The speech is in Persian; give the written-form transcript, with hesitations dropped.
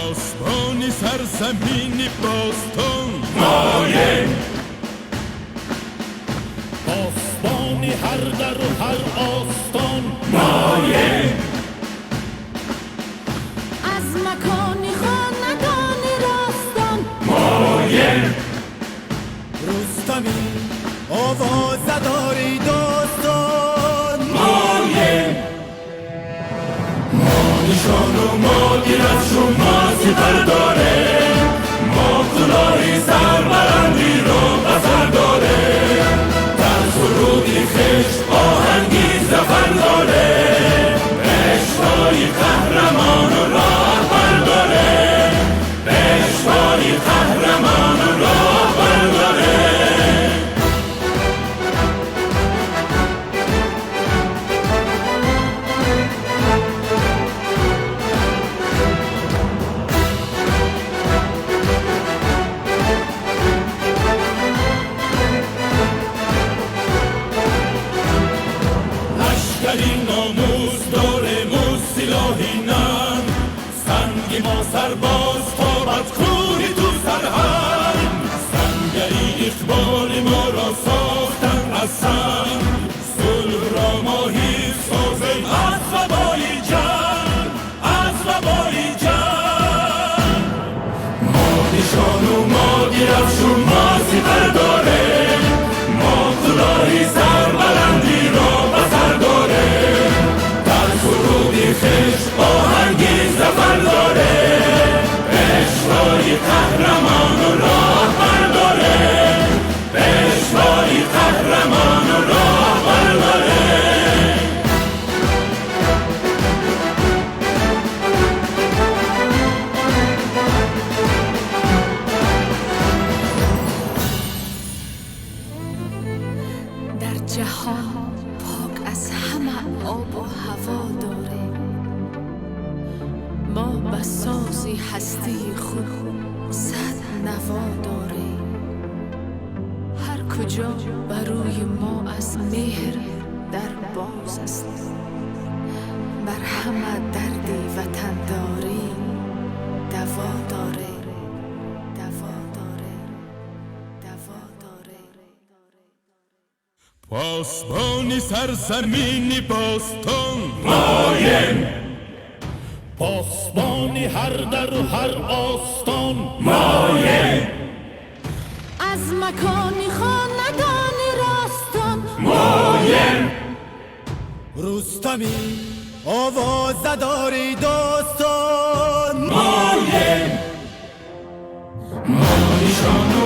پاسبانی سرزمینی باستان مایه، پاسبانی هر در و هر آستان مایه، از مکانی خاندانی راستان مایه، رستمی آوازداری داستان مایه، ما نشان و ما گیرد شما سپر داره، ما کلاهی سربلندی رو بسر داره، در سرودی خشت آهنگی زفر داره، پیشوای قهرمان و راهبر داره، پیشوای قهرمان و راهبر داره. لشکری ناموس داره موس سلاحی نم، سنگی ما سرباز تابد خونی تو سرهم، سنگری اقبال ما را ساختن از سنگ، صلح را ما حیف سازیم از وبای جنگ، از وبای جنگ. ما نشان و ما گیرفشون ما سپر داره، ما کلاهی سربلندی را بسر داره، در سرودی خشت آهنگی زفر داره، پیشوای قهرمان و راهبر داره، پیشوای قهرمان و راهبر داره. در جهان پاک از همه آب و هوا داره، ما بسازی هستی خود صد نوا داره، هر کجا بروی ما از مهر در باز است، بر همه دردی وطن داری دوا داره، دوا داره، دوا داره. پاسبانی سرزمینی باستان مایه، پاسبانی هر در و هر آستان مایه، از مکانی خاندانی راستان مایه، رستمی آوازداری داستان مایه، ما نشان